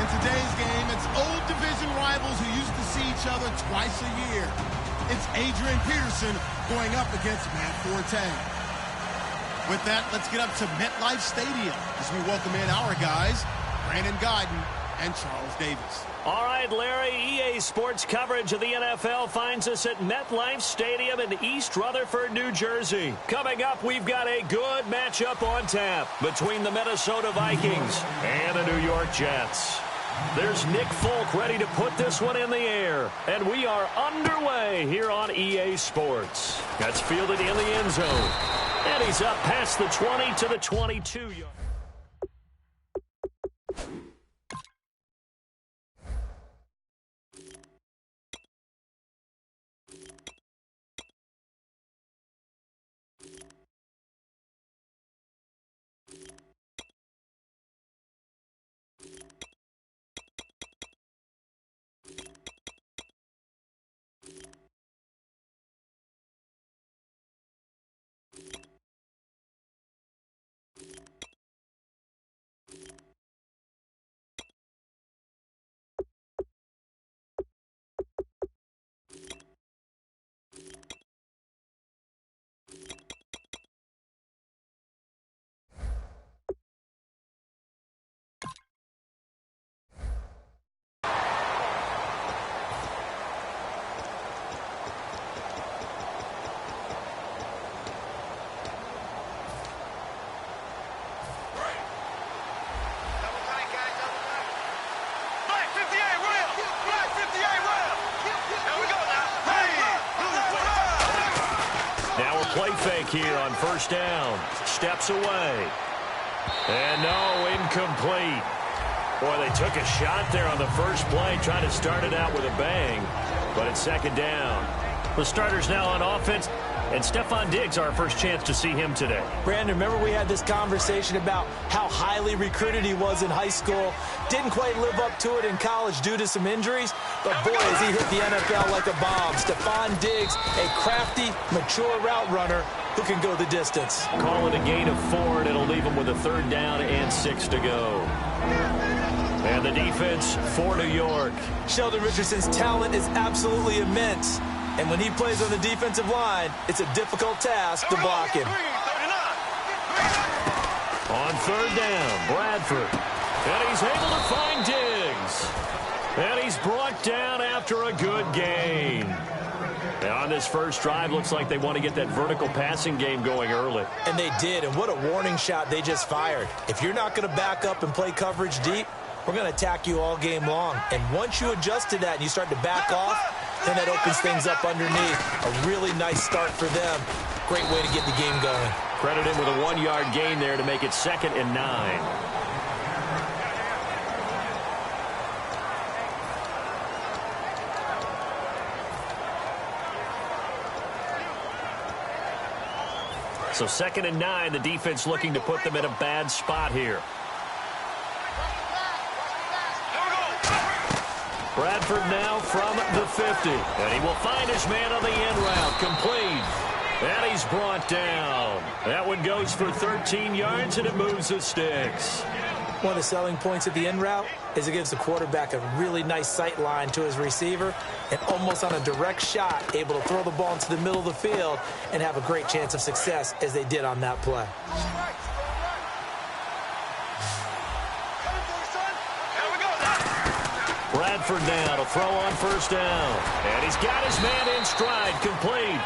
In today's game, it's old division rivals who used to see each other twice a year. It's Adrian Peterson going up against Matt Forte. With that, let's get up to MetLife Stadium as we welcome in our guys, Brandon Guyton and Charles Davis. All right, Larry, EA Sports coverage of the NFL finds us at MetLife Stadium in East Rutherford, New Jersey. Coming up, we've got a good matchup on tap between the Minnesota Vikings and the New York Jets. There's Nick Folk ready to put this one in the air, and we are underway here on EA Sports. That's fielded in the end zone, and he's up past the 20 to the 22-yard. Play fake here on first down. Steps away. And no, incomplete. Boy, they took a shot there on the first play, trying to start it out with a bang. But it's second down. The starter's now on offense, and Stephon Diggs, our first chance to see him today. Brandon, remember we had this conversation about how highly recruited he was in high school. Didn't quite live up to it in college due to some injuries. But boy, has he hit the NFL like a bomb. Stephon Diggs, a crafty, mature route runner who can go the distance. Call it a gain of 4, and it'll leave him with a third down and 6 to go. And the defense for New York. Sheldon Richardson's talent is absolutely immense. And when he plays on the defensive line, it's a difficult task to block him. On third down, Bradford. And he's able to find Diggs. And he's brought down after a good gain. And on this first drive, looks like they want to get that vertical passing game going early. And they did, and what a warning shot they just fired. If you're not going to back up and play coverage deep, we're going to attack you all game long. And once you adjust to that and you start to back off, then that opens things up underneath. A really nice start for them. Great way to get the game going. Credit him with a 1-yard gain there to make it 2nd and 9. So 2nd and 9, the defense looking to put them in a bad spot here. Bradford now from the 50. And he will find his man on the end route. Complete. And he's brought down. That one goes for 13 yards, and it moves the sticks. One of the selling points of the end route is it gives the quarterback a really nice sight line to his receiver, and almost on a direct shot, able to throw the ball into the middle of the field and have a great chance of success as they did on that play. Bradford now to throw on first down. And he's got his man in stride, complete.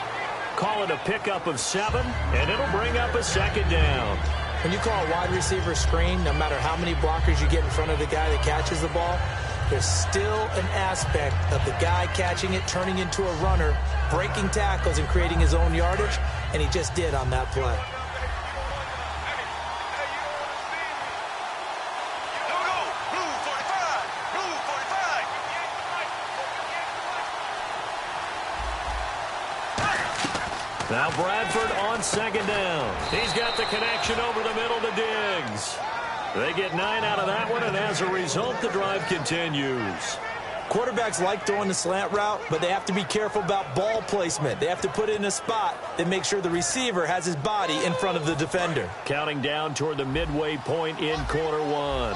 Call it a pickup of 7, and it'll bring up a 2nd down. When you call a wide receiver screen, no matter how many blockers you get in front of the guy that catches the ball, there's still an aspect of the guy catching it, turning into a runner, breaking tackles and creating his own yardage, and he just did on that play. Now Bradford on 2nd down. He's got the connection over the middle to Diggs. They get 9 out of that one, and as a result, the drive continues. Quarterbacks like throwing the slant route, but they have to be careful about ball placement. They have to put it in a spot that makes sure the receiver has his body in front of the defender. Counting down toward the midway point in quarter 1.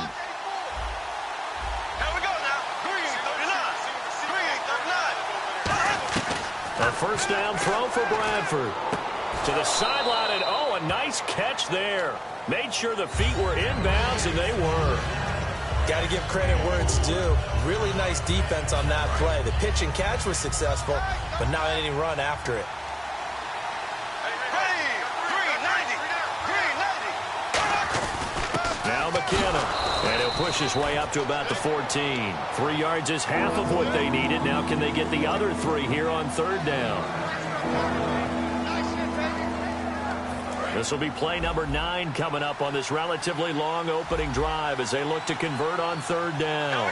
A first down throw for Bradford. To the sideline, and oh, a nice catch there. Made sure the feet were inbounds, and they were. Got to give credit where it's due. Really nice defense on that play. The pitch and catch was successful, but not any run after it. Now McKenna, and he'll push his way up to about the 14. 3 yards is half of what they needed. Now can they get the other 3 here on third down? This will be play number 9 coming up on this relatively long opening drive as they look to convert on third down.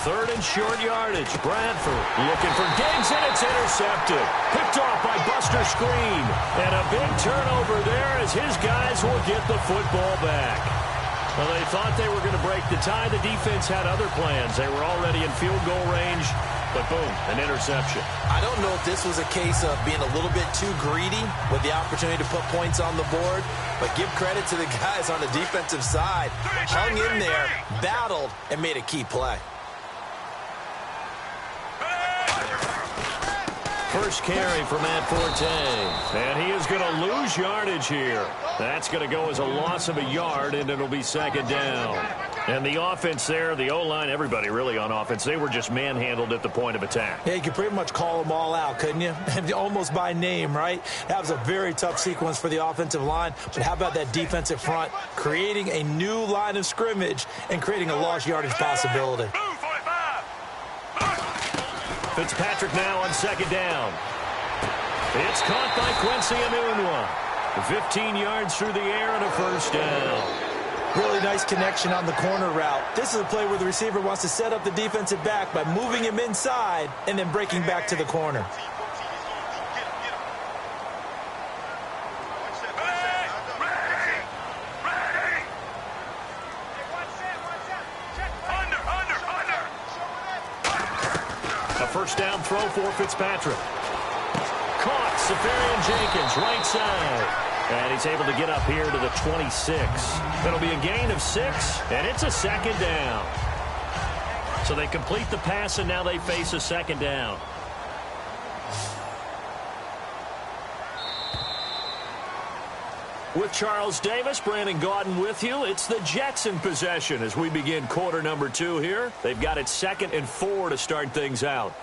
Third and short yardage. Bradford looking for Diggs, and it's intercepted. Picked off by Buster Screen. And a big turnover there as his guys will get the football back. Well, they thought they were going to break the tie. The defense had other plans. They were already in field goal range, but boom, an interception. I don't know if this was a case of being a little bit too greedy with the opportunity to put points on the board, but give credit to the guys on the defensive side. Hung in there, battled, and made a key play. First carry for Matt Forte, and he is going to lose yardage here. That's going to go as a loss of a yard, and it'll be second down. And the offense there, the O-line, everybody really on offense, they were just manhandled at the point of attack. Yeah, you could pretty much call them all out, couldn't you? Almost by name, right? That was a very tough sequence for the offensive line, but how about that defensive front creating a new line of scrimmage and creating a lost yardage possibility? Fitzpatrick now on second down. It's caught by Quincy Enunwa. 15 yards through the air and a first down. Really nice connection on the corner route. This is a play where the receiver wants to set up the defensive back by moving him inside and then breaking back to the corner. First down throw for Fitzpatrick. Caught, Safarian Jenkins, right side. And he's able to get up here to the 26. It'll be a gain of 6, and it's a second down. So they complete the pass, and now they face a second down. With Charles Davis, Brandon Gaudin with you. It's the Jets in possession as we begin quarter number 2 here. They've got it 2nd and 4 to start things out.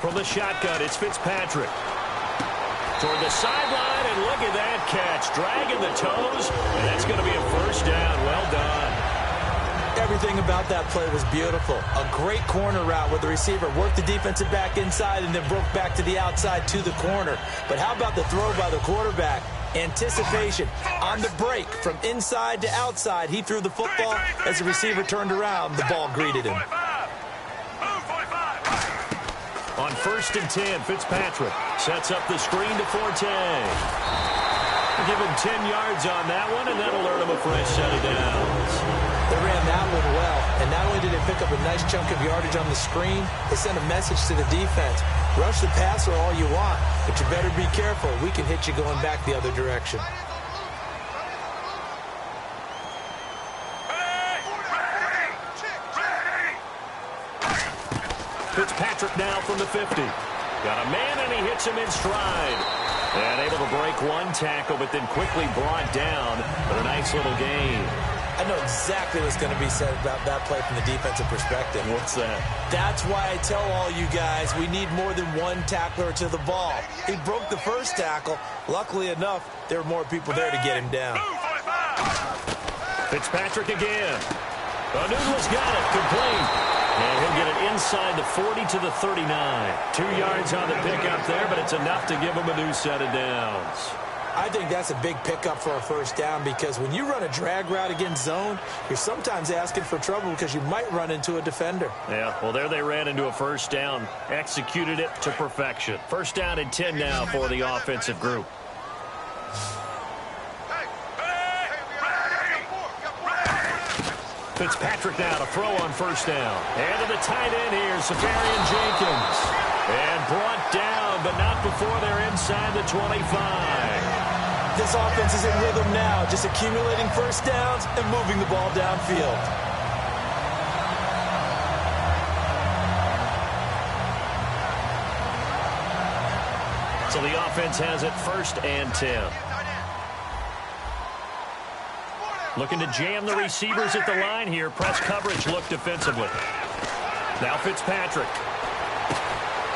From the shotgun, it's Fitzpatrick. Toward the sideline, and look at that catch. Dragging the toes, and that's going to be a first down. Well done. Everything about that play was beautiful. A great corner route where the receiver worked the defensive back inside and then broke back to the outside to the corner. But how about the throw by the quarterback? Anticipation on the break from inside to outside. He threw the football. As the receiver turned around, the ball greeted him. On 1st and 10, Fitzpatrick sets up the screen to Forte. Give him 10 yards on that one, and that'll earn him a fresh set of downs. They ran that one well, and not only did they pick up a nice chunk of yardage on the screen, they sent a message to the defense. Rush the passer all you want, but you better be careful. We can hit you going back the other direction. Fitzpatrick now from the 50. Got a man, and he hits him in stride. And able to break one tackle, but then quickly brought down for a nice little gain. I know exactly what's going to be said about that play from the defensive perspective. What's that? That's why I tell all you guys we need more than one tackler to the ball. He broke the first tackle. Luckily enough, there were more people there to get him down. Fitzpatrick again. Enunwa's got it. Complete. And he'll get it inside the 40 to the 39. 2 yards on the pickup there, but it's enough to give him a new set of downs. I think that's a big pickup for a first down because when you run a drag route against zone, you're sometimes asking for trouble because you might run into a defender. Yeah, well, there they ran into a first down. Executed it to perfection. First down and 10 now for the offensive group. Fitzpatrick now to throw on first down. And to the tight end here, Safarian Jenkins. And brought down, but not before they're inside the 25. This offense is in rhythm now, just accumulating first downs and moving the ball downfield. So the offense has it 1st and 10. Looking to jam the receivers at the line here. Press coverage look defensively. Now Fitzpatrick.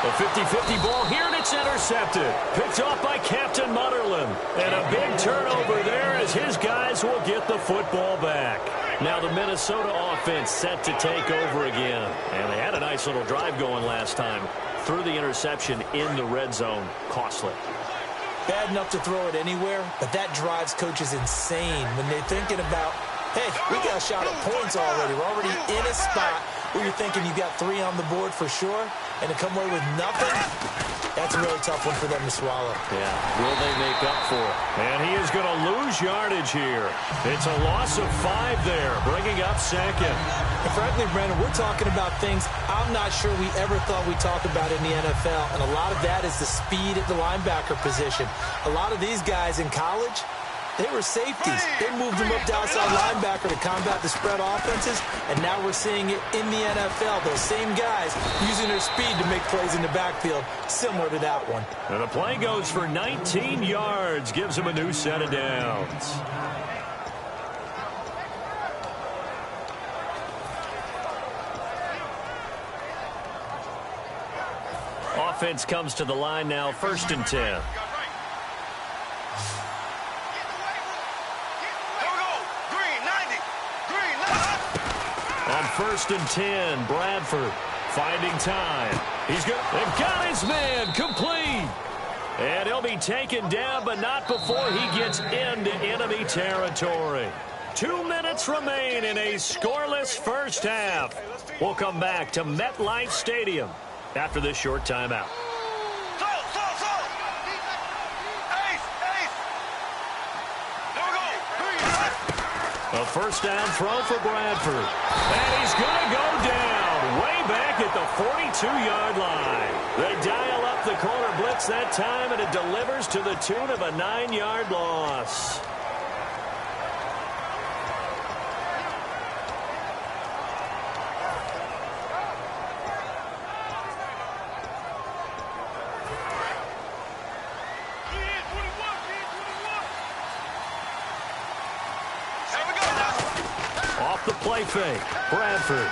A 50-50 ball here, and it's intercepted. Picked off by Captain Mutterland. And a big turnover there as his guys will get the football back. Now the Minnesota offense set to take over again. And they had a nice little drive going last time. Threw the interception in the red zone. Costly. Bad enough to throw it anywhere, but that drives coaches insane when they're thinking about, hey, we got a shot at points already. We're already in a spot where you're thinking you got 3 on the board for sure, and to come away with nothing, that's a really tough one for them to swallow. Yeah, will they make up for it? And he is going to lose yardage here. It's a loss of 5 there, bringing up 2nd. And frankly, Brandon, we're talking about things I'm not sure we ever thought we'd talk about in the NFL, and a lot of that is the speed at the linebacker position. A lot of these guys in college, they were safeties. They moved them up to outside linebacker to combat the spread offenses, and now we're seeing it in the NFL. Those same guys using their speed to make plays in the backfield, similar to that one. And the play goes for 19 yards, gives them a new set of downs. Offense comes to the line now, 1st and 10. On 1st and 10, Bradford finding time. They've got his man complete. And he'll be taken down, but not before he gets into enemy territory. 2 minutes remain in a scoreless first half. We'll come back to MetLife Stadium after this short timeout. A first down throw for Bradford. And he's going to go down way back at the 42-yard line. They dial up the corner blitz that time, and it delivers to the tune of a 9-yard loss. Off the play fake, Bradford.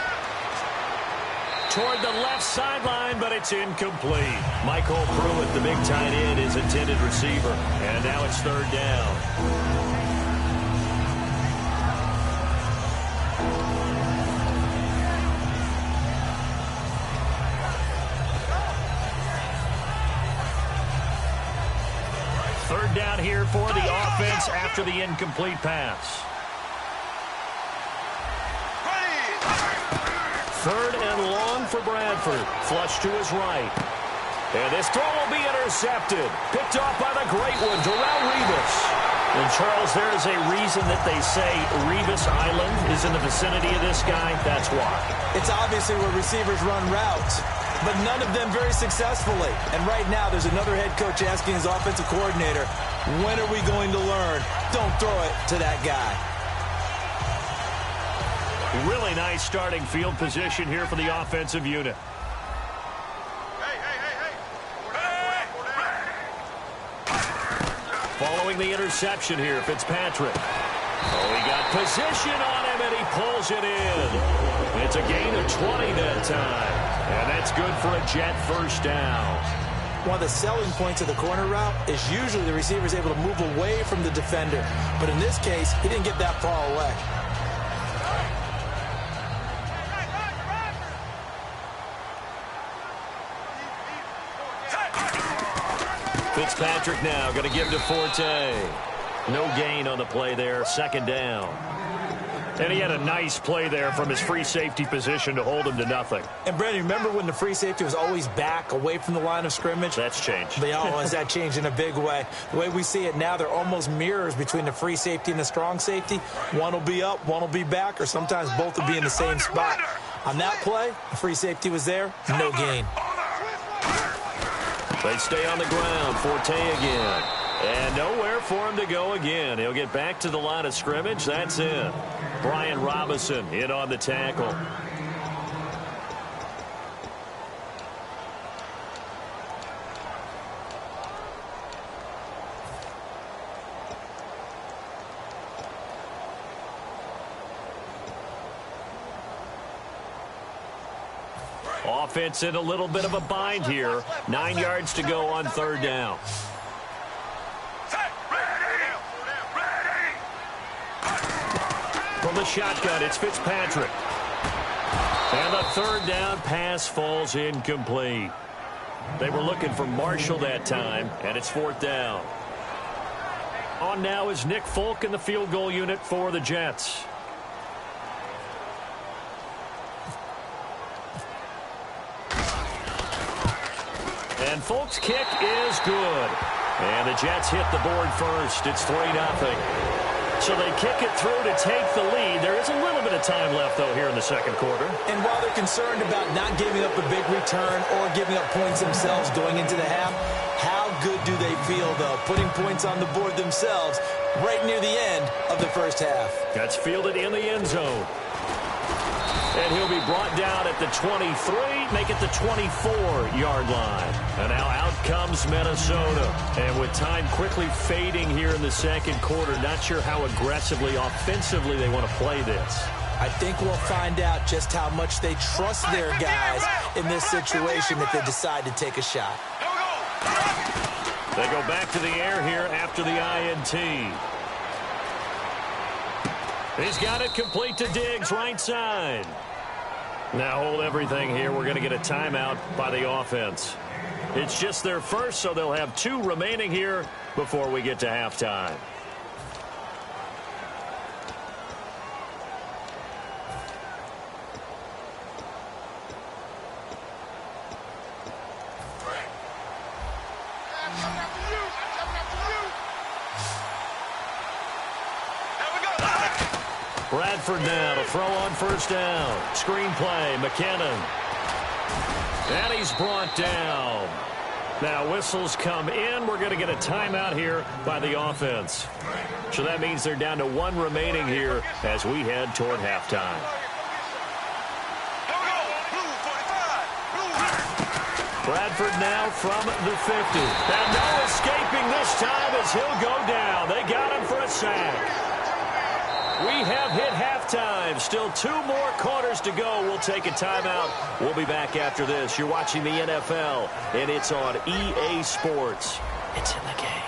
Toward the left sideline, but it's incomplete. Michael Pruitt, the big tight end, is intended receiver. And now it's 3rd down. Third down here for the offense after the incomplete pass. 3rd and long for Bradford. Flush to his right. And this throw will be intercepted. Picked off by the great one, Darrelle Revis. And, Charles, there is a reason that they say Revis Island is in the vicinity of this guy. That's why. It's obviously where receivers run routes, but none of them very successfully. And right now there's another head coach asking his offensive coordinator, when are we going to learn? Don't throw it to that guy. Really nice starting field position here for the offensive unit. Following the interception here, Fitzpatrick. Oh, he got position on him, and he pulls it in. It's a gain of 20 that time. And that's good for a Jet first down. One of the selling points of the corner route is usually the receiver is able to move away from the defender. But in this case, he didn't get that far away. Fitzpatrick now going to give to Forte. No gain on the play there, 2nd down. And he had a nice play there from his free safety position to hold him to nothing. And, Brandon, remember when the free safety was always back away from the line of scrimmage? That's changed. Has that changed in a big way? The way we see it now, they're almost mirrors between the free safety and the strong safety. One will be up, one will be back, or sometimes both will be in the same spot. On that play, the free safety was there, no gain. They stay on the ground. Forte again. And nowhere for him to go again. He'll get back to the line of scrimmage. That's it. Brian Robinson in on the tackle. Offense in a little bit of a bind here. 9 yards to go on third down. From the shotgun, it's Fitzpatrick. And the third down pass falls incomplete. They were looking for Marshall that time, and it's fourth down. On now is Nick Folk in the field goal unit for the Jets. And Folk's kick is good. And the Jets hit the board first. It's 3-0. So they kick it through to take the lead. There is a little bit of time left, though, here in the second quarter. And while they're concerned about not giving up a big return or giving up points themselves going into the half, how good do they feel, though, putting points on the board themselves right near the end of the first half? That's fielded in the end zone. And he'll be brought down at the 23, make it the 24-yard line. And now out comes Minnesota. And with time quickly fading here in the second quarter, not sure how aggressively, offensively they want to play this. I think we'll find out just how much they trust their guys in this situation if they decide to take a shot. They go back to the air here after the INT. He's got it complete to Diggs, right side. Now hold everything here. We're going to get a timeout by the offense. It's just their first, so they'll have 2 remaining here before we get to halftime. Bradford now to throw on first down. Screen play, McKinnon. And he's brought down. Now whistles come in. We're going to get a timeout here by the offense. So that means they're down to 1 remaining here as we head toward halftime. Bradford now from the 50. And no escaping this time as he'll go down. They got him for a sack. We have hit halftime. Still 2 more quarters to go. We'll take a timeout. We'll be back after this. You're watching the NFL, and it's on EA Sports. It's in the game.